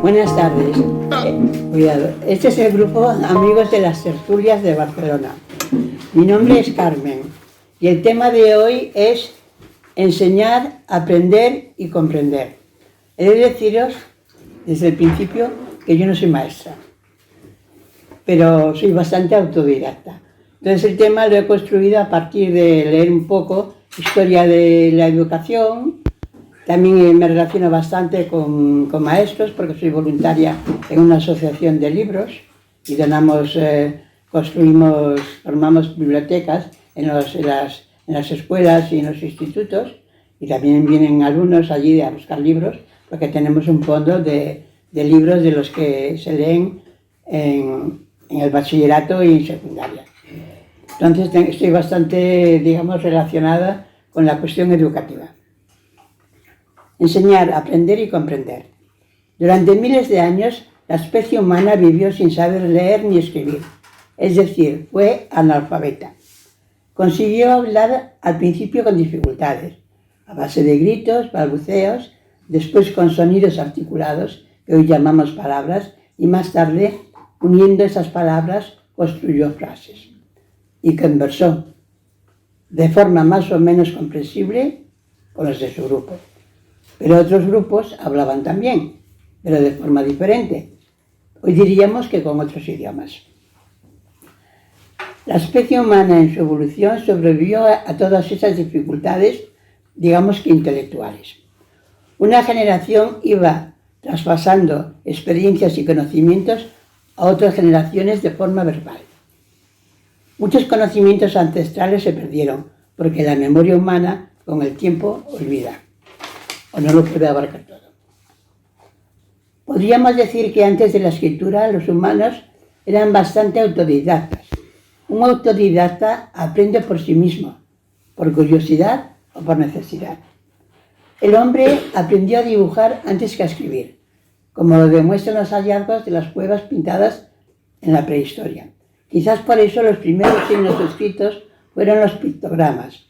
Buenas tardes. Cuidado. Este es el grupo Amigos de las Tertulias de Barcelona. Mi nombre es Carmen y el tema de hoy es enseñar, aprender y comprender. He de deciros desde el principio que yo no soy maestra, pero soy bastante autodidacta. Entonces el tema lo he construido a partir de leer un poco historia de la educación. También me relaciono bastante con maestros porque soy voluntaria en una asociación de libros y formamos bibliotecas en las escuelas y en los institutos, y también vienen alumnos allí a buscar libros porque tenemos un fondo de libros de los que se leen en el bachillerato y en secundaria. Entonces estoy bastante, relacionada con la cuestión educativa. Enseñar, aprender y comprender. Durante miles de años, la especie humana vivió sin saber leer ni escribir, es decir, fue analfabeta. Consiguió hablar al principio con dificultades, a base de gritos, balbuceos, después con sonidos articulados, que hoy llamamos palabras, y más tarde, uniendo esas palabras, construyó frases. Y conversó, de forma más o menos comprensible, con los de su grupo. Pero otros grupos hablaban también, pero de forma diferente. Hoy diríamos que con otros idiomas. La especie humana en su evolución sobrevivió a todas esas dificultades, digamos que intelectuales. Una generación iba traspasando experiencias y conocimientos a otras generaciones de forma verbal. Muchos conocimientos ancestrales se perdieron porque la memoria humana con el tiempo olvida, o no lo puede abarcar todo. Podríamos decir que antes de la escritura los humanos eran bastante autodidactas. Un autodidacta aprende por sí mismo, por curiosidad o por necesidad. El hombre aprendió a dibujar antes que a escribir, como lo demuestran los hallazgos de las cuevas pintadas en la prehistoria. Quizás por eso los primeros signos escritos fueron los pictogramas.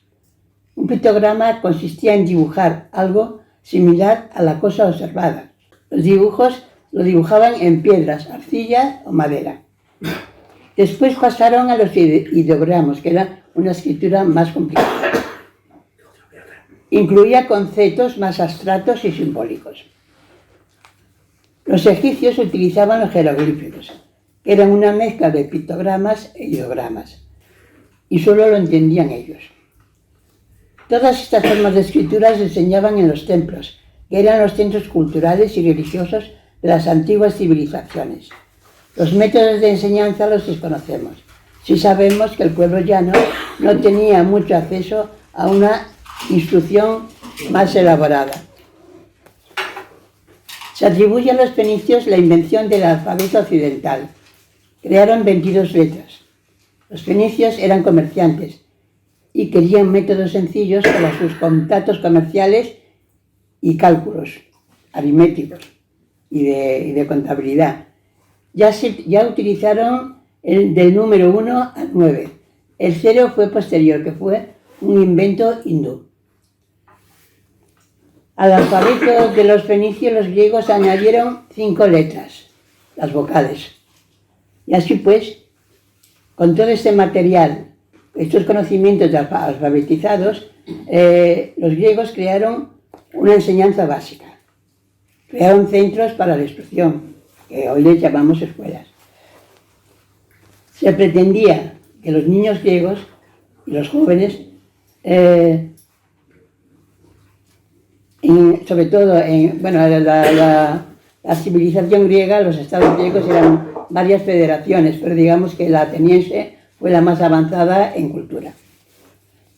Un pictograma consistía en dibujar algo similar a la cosa observada. Los dibujos lo dibujaban en piedras, arcilla o madera. Después pasaron a los ideogramas, que era una escritura más complicada. Incluía conceptos más abstractos y simbólicos. Los egipcios utilizaban los jeroglíficos, que eran una mezcla de pictogramas e ideogramas, y solo lo entendían ellos. Todas estas formas de escritura se enseñaban en los templos, que eran los centros culturales y religiosos de las antiguas civilizaciones. Los métodos de enseñanza los desconocemos. Sí sabemos que el pueblo llano no tenía mucho acceso a una instrucción más elaborada. Se atribuye a los fenicios la invención del alfabeto occidental. Crearon 22 letras. Los fenicios eran comerciantes y querían métodos sencillos para sus contactos comerciales y cálculos aritméticos y de contabilidad. Ya utilizaron del número 1 al 9. El 0 fue posterior, que fue un invento hindú. Al alfabeto de los fenicios, los griegos añadieron 5 letras, las vocales. Y así pues, con todo este material, estos conocimientos alfabetizados, los griegos crearon una enseñanza básica. Crearon centros para la instrucción, que hoy les llamamos escuelas. Se pretendía que los niños griegos y los jóvenes, sobre todo la civilización griega, los estados griegos eran varias federaciones, pero digamos que la ateniense fue la más avanzada en cultura.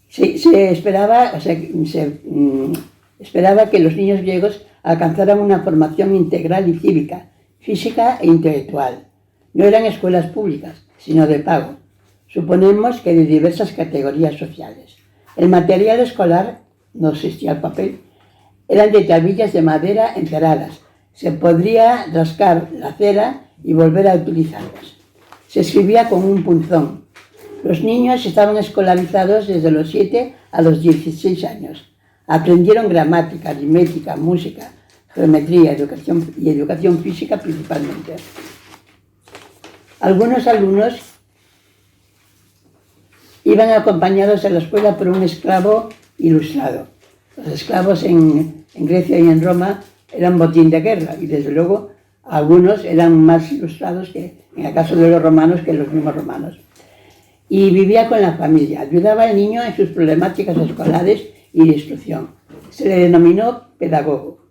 Se esperaba que los niños griegos alcanzaran una formación integral y cívica, física e intelectual. No eran escuelas públicas, sino de pago. Suponemos que de diversas categorías sociales. El material escolar, no existía el papel, eran de tablillas de madera enceradas. Se podría rascar la cera y volver a utilizarlas. Se escribía con un punzón. Los niños estaban escolarizados desde los 7 a los 16 años. Aprendieron gramática, aritmética, música, geometría y educación física principalmente. Algunos alumnos iban acompañados a la escuela por un esclavo ilustrado. Los esclavos en Grecia y en Roma eran botín de guerra y desde luego algunos eran más ilustrados que en el caso de los romanos que los mismos romanos. Y vivía con la familia, ayudaba al niño en sus problemáticas escolares y de instrucción. Se le denominó pedagogo.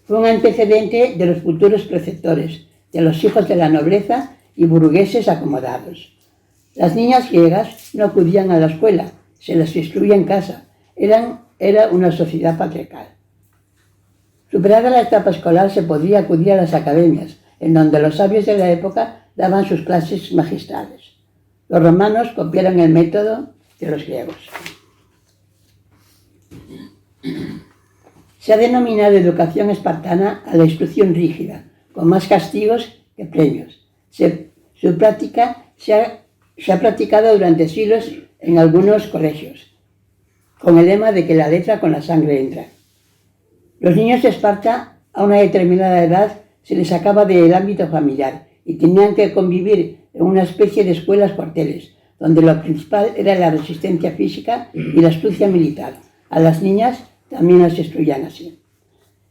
Fue un antecedente de los futuros preceptores, de los hijos de la nobleza y burgueses acomodados. Las niñas griegas no acudían a la escuela, se las instruía en casa. Era una sociedad patriarcal. Superada la etapa escolar se podía acudir a las academias, en donde los sabios de la época daban sus clases magistrales. Los romanos copiaron el método de los griegos. Se ha denominado educación espartana a la instrucción rígida, con más castigos que premios. Su práctica se ha practicado durante siglos en algunos colegios, con el lema de que la letra con la sangre entra. Los niños de Esparta, a una determinada edad, se les sacaba del ámbito familiar y tenían que convivir en una especie de escuelas cuarteles, donde lo principal era la resistencia física y la astucia militar. A las niñas también las instruían así.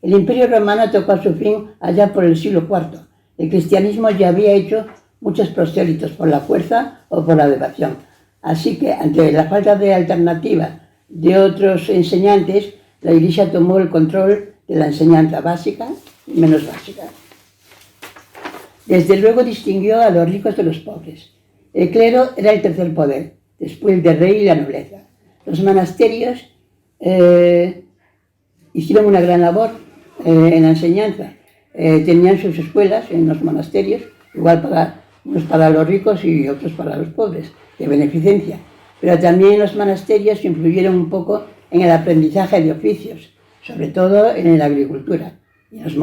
El Imperio Romano tocó a su fin allá por el siglo IV. El cristianismo ya había hecho muchos prosélitos por la fuerza o por la devoción. Así que, ante la falta de alternativa de otros enseñantes, la Iglesia tomó el control de la enseñanza básica y menos básica. Desde luego distinguió a los ricos de los pobres. El clero era el tercer poder, después del rey y la nobleza. Los monasterios hicieron una gran labor en la enseñanza. Tenían sus escuelas en los monasterios, igual unos para los ricos y otros para los pobres, de beneficencia. Pero también los monasterios influyeron un poco en el aprendizaje de oficios, sobre todo en la agricultura. Y los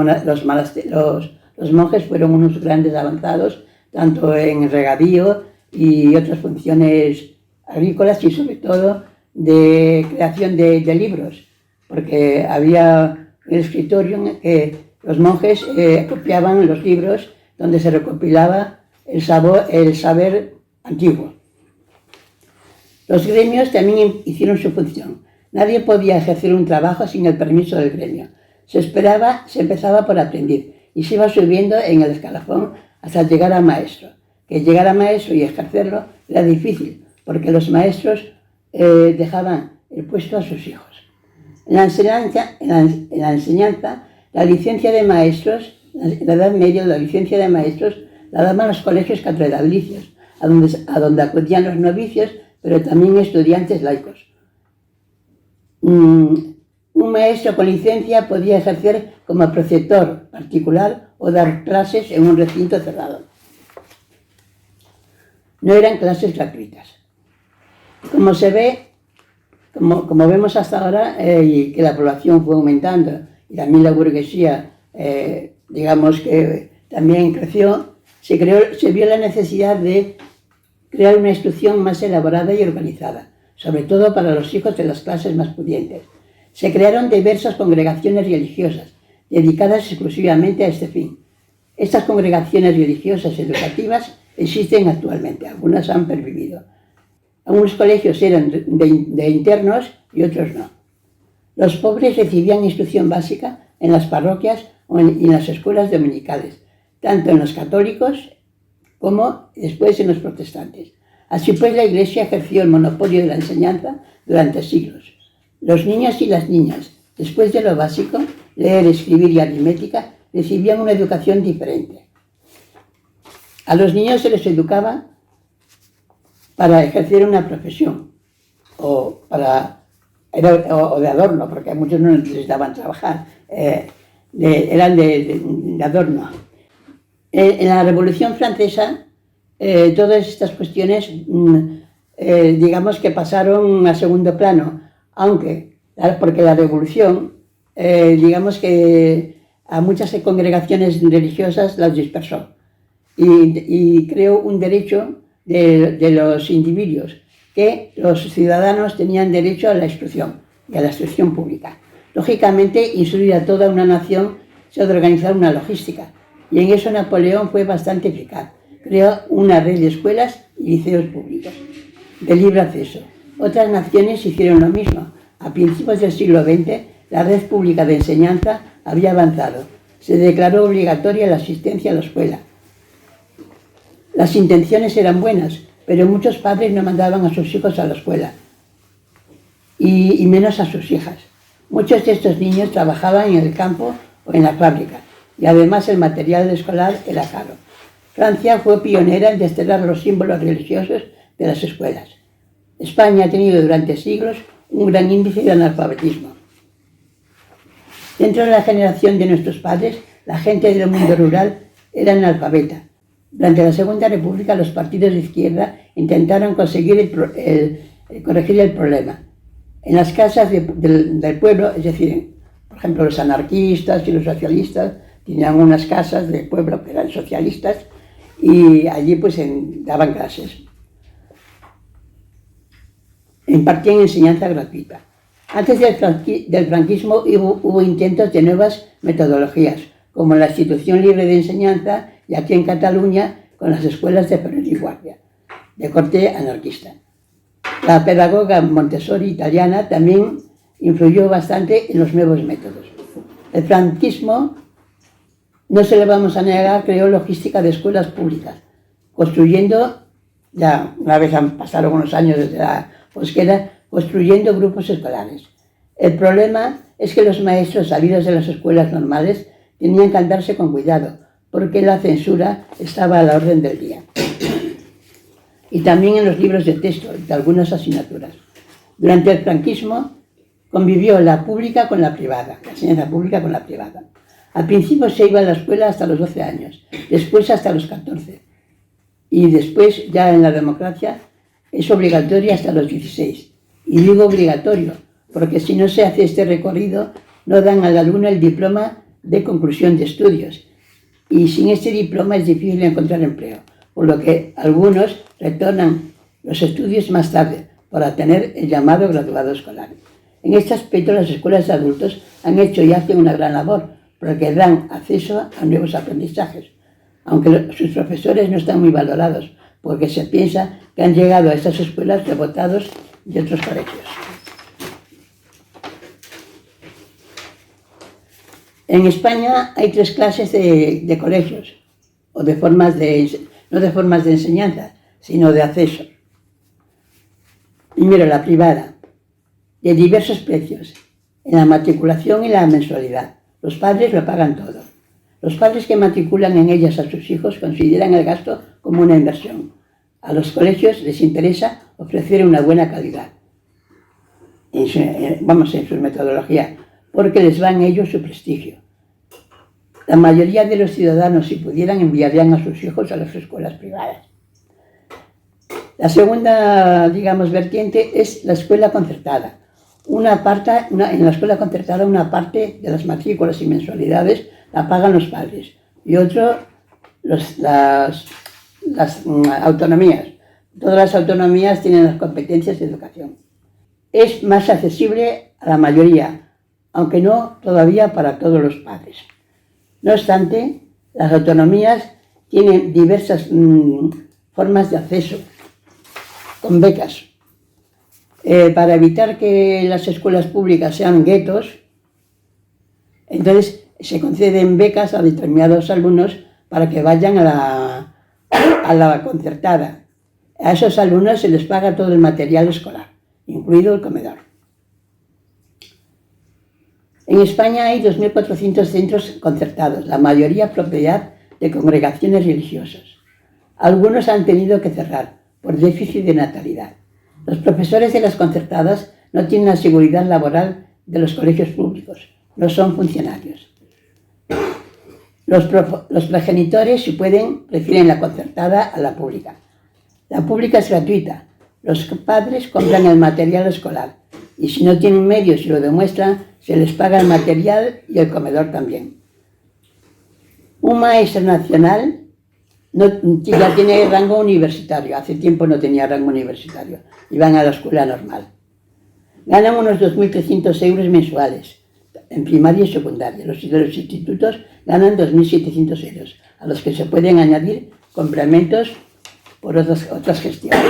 monjes fueron unos grandes avanzados, tanto en regadío y otras funciones agrícolas y sobre todo de creación de libros, porque había un escritorio en que los monjes copiaban los libros donde se recopilaba el saber antiguo. Los gremios también hicieron su función. Nadie podía ejercer un trabajo sin el permiso del gremio. Se empezaba por aprendiz y se iba subiendo en el escalafón hasta llegar a maestro. Que llegar a maestro y ejercerlo era difícil, porque los maestros dejaban el puesto a sus hijos. En la enseñanza, la licencia de maestros, en la Edad Media, la licencia de maestros la daban los colegios catedralicios, a donde acudían los novicios, pero también estudiantes laicos. Un maestro con licencia podía ejercer como preceptor particular o dar clases en un recinto cerrado. No eran clases gratuitas. Como se ve, como vemos hasta ahora, y que la población fue aumentando y también la burguesía, digamos que también creció, se vio la necesidad de crear una instrucción más elaborada y organizada, sobre todo para los hijos de las clases más pudientes. Se crearon diversas congregaciones religiosas, dedicadas exclusivamente a este fin. Estas congregaciones religiosas educativas existen actualmente, algunas han pervivido. Algunos colegios eran de internos y otros no. Los pobres recibían instrucción básica en las parroquias y en las escuelas dominicales, tanto en los católicos como después en los protestantes. Así pues, la Iglesia ejerció el monopolio de la enseñanza durante siglos. Los niños y las niñas, después de lo básico, leer, escribir y aritmética, recibían una educación diferente. A los niños se les educaba para ejercer una profesión o de adorno, porque a muchos no necesitaban trabajar, eran de adorno. En la Revolución Francesa, todas estas cuestiones, digamos que pasaron a segundo plano, porque la Revolución, digamos que a muchas congregaciones religiosas las dispersó y creó un derecho de los individuos, que los ciudadanos tenían derecho a la instrucción y a la instrucción pública. Lógicamente, instruir a toda una nación se ha de organizar una logística, y en eso Napoleón fue bastante eficaz. Creó una red de escuelas y liceos públicos de libre acceso. Otras naciones hicieron lo mismo. A principios del siglo XX, la red pública de enseñanza había avanzado. Se declaró obligatoria la asistencia a la escuela. Las intenciones eran buenas, pero muchos padres no mandaban a sus hijos a la escuela, y menos a sus hijas. Muchos de estos niños trabajaban en el campo o en la fábrica, y además el material escolar era caro. Francia fue pionera en desterrar los símbolos religiosos de las escuelas. España ha tenido durante siglos un gran índice de analfabetismo. Dentro de la generación de nuestros padres, la gente del mundo rural era analfabeta. Durante la Segunda República, los partidos de izquierda intentaron conseguir corregir el problema. En las casas del pueblo, es decir, por ejemplo, los anarquistas y los socialistas tenían unas casas del pueblo que eran socialistas, y allí pues daban clases. Impartían enseñanza gratuita. Antes del franquismo hubo intentos de nuevas metodologías, como la Institución Libre de Enseñanza y aquí en Cataluña con las escuelas de Ferrer y Guardia, de corte anarquista. La pedagoga Montessori italiana también influyó bastante en los nuevos métodos. El franquismo, no se le vamos a negar, creó logística de escuelas públicas, construyendo, ya una vez han pasado unos años desde la posguerra, construyendo grupos escolares. El problema es que los maestros salidos de las escuelas normales tenían que andarse con cuidado, porque la censura estaba a la orden del día. Y también en los libros de texto de algunas asignaturas. Durante el franquismo convivió la pública con la privada, la enseñanza pública con la privada. Al principio se iba a la escuela hasta los 12 años, después hasta los 14. Y después, ya en la democracia, es obligatoria hasta los 16. Y digo obligatorio, porque si no se hace este recorrido, no dan al alumno el diploma de conclusión de estudios. Y sin este diploma es difícil encontrar empleo, por lo que algunos retornan los estudios más tarde, para tener el llamado graduado escolar. En este aspecto, las escuelas de adultos han hecho y hacen una gran labor, porque dan acceso a nuevos aprendizajes, aunque sus profesores no están muy valorados, porque se piensa que han llegado a estas escuelas rebotados de otros colegios. En España hay 3 clases de colegios, o de formas no de formas de enseñanza, sino de acceso. Primero, la privada, de diversos precios, en la matriculación y la mensualidad. Los padres lo pagan todo. Los padres que matriculan en ellas a sus hijos consideran el gasto como una inversión. A los colegios les interesa ofrecer una buena calidad, en su metodología, porque les va en ello su prestigio. La mayoría de los ciudadanos, si pudieran, enviarían a sus hijos a las escuelas privadas. La segunda, vertiente es la escuela concertada. En la escuela concertada, una parte de las matrículas y mensualidades la pagan los padres y otro las autonomías. Todas las autonomías tienen las competencias de educación. Es más accesible a la mayoría, aunque no todavía para todos los padres. No obstante, las autonomías tienen diversas formas de acceso, con becas. Para evitar que las escuelas públicas sean guetos, entonces se conceden becas a determinados alumnos para que vayan a la concertada. A esos alumnos se les paga todo el material escolar, incluido el comedor. En España hay 2.400 centros concertados, la mayoría propiedad de congregaciones religiosas. Algunos han tenido que cerrar por déficit de natalidad. Los profesores de las concertadas no tienen la seguridad laboral de los colegios públicos, no son funcionarios. Los progenitores, si pueden, prefieren la concertada a la pública. La pública es gratuita. Los padres compran el material escolar y si no tienen medios y lo demuestran, se les paga el material y el comedor también. Un maestro nacional ya tiene rango universitario. Hace tiempo no tenía rango universitario. Iban a la escuela normal. Ganan unos 2.300 euros mensuales. en primaria y secundaria. Los de los institutos ganan 2.700 euros, a los que se pueden añadir complementos por otras gestiones.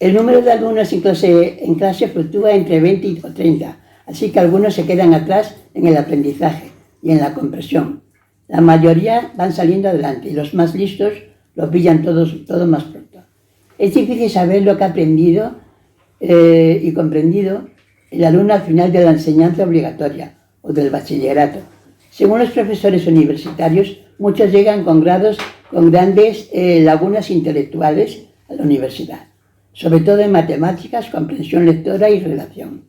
El número de alumnos en clase fluctúa entre 20 o 30, así que algunos se quedan atrás en el aprendizaje y en la comprensión. La mayoría van saliendo adelante y los más listos lo pillan todo más pronto. Es difícil saber lo que ha aprendido y comprendido el alumno al final de la enseñanza obligatoria o del bachillerato. Según los profesores universitarios, muchos llegan con grados con grandes lagunas intelectuales a la universidad, sobre todo en matemáticas, comprensión lectora y redacción.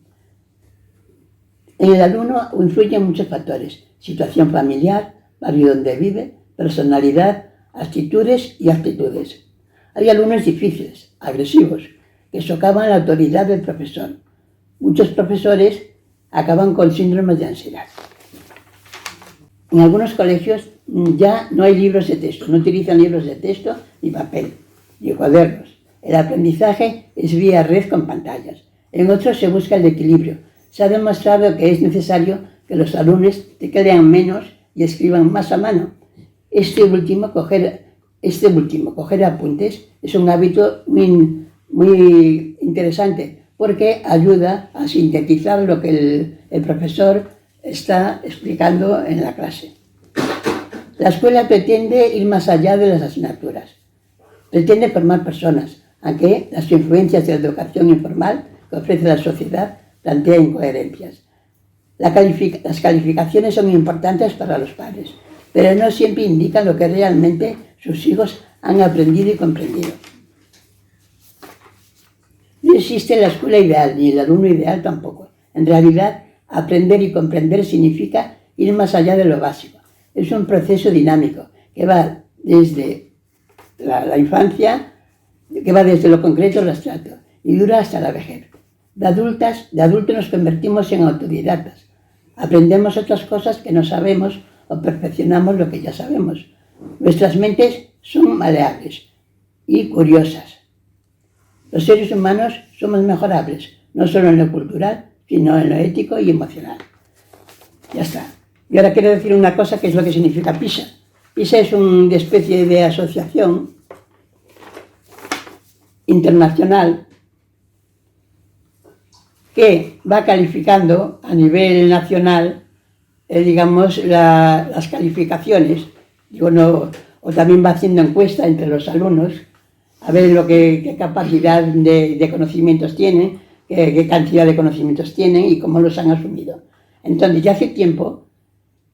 En el alumno influyen muchos factores: situación familiar, barrio donde vive, personalidad, actitudes y actitudes. Hay alumnos difíciles, agresivos, que socavan la autoridad del profesor. Muchos profesores acaban con síndromes de ansiedad. En algunos colegios ya no hay libros de texto, no utilizan libros de texto ni papel, ni cuadernos. El aprendizaje es vía red con pantallas. En otros se busca el equilibrio. Se ha demostrado que es necesario que los alumnos lean menos y escriban más a mano. Este último, coger apuntes, es un hábito muy interesante porque ayuda a sintetizar lo que el profesor está explicando en la clase. La escuela pretende ir más allá de las asignaturas. Pretende formar personas, aunque las influencias de la educación informal que ofrece la sociedad plantean incoherencias. Las calificaciones son importantes para los padres, pero no siempre indican lo que realmente sus hijos han aprendido y comprendido. No existe la escuela ideal, ni el alumno ideal tampoco. En realidad, aprender y comprender significa ir más allá de lo básico. Es un proceso dinámico que va desde la infancia, que va desde lo concreto al abstracto y dura hasta la vejez. De adultos nos convertimos en autodidactas. Aprendemos otras cosas que no sabemos o perfeccionamos lo que ya sabemos. Nuestras mentes son maleables y curiosas. Los seres humanos somos mejorables, no solo en lo cultural, sino en lo ético y emocional. Ya está. Y ahora quiero decir una cosa, que es lo que significa PISA. PISA es una especie de asociación internacional que va calificando a nivel nacional, digamos, las calificaciones, o también va haciendo encuesta entre los alumnos a ver qué capacidad de conocimientos tienen, qué cantidad de conocimientos tienen y cómo los han asumido. Entonces, ya hace tiempo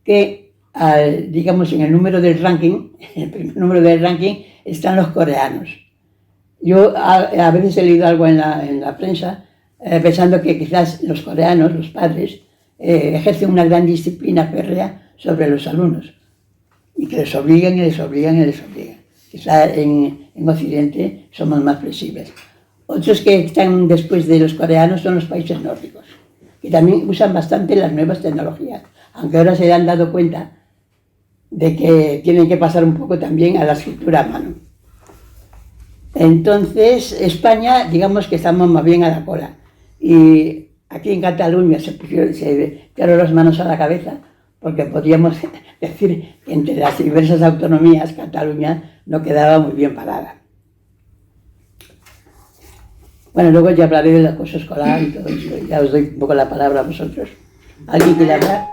que, digamos, en el número del ranking, el primer número del ranking, están los coreanos. Yo a veces he leído algo en la prensa pensando que quizás los coreanos, los padres, ejercen una gran disciplina férrea sobre los alumnos y que les obligan. Quizás en Occidente somos más flexibles. Otros que están después de los coreanos son los países nórdicos, que también usan bastante las nuevas tecnologías, aunque ahora se han dado cuenta de que tienen que pasar un poco también a la escritura a mano. Entonces, España, digamos que estamos más bien a la cola. Y aquí en Cataluña se tiraron las manos a la cabeza, porque podríamos decir que entre las diversas autonomías, Cataluña no quedaba muy bien parada. Bueno, luego ya hablaré del acoso escolar y todo eso. Ya os doy un poco la palabra a vosotros. ¿Alguien quiere hablar?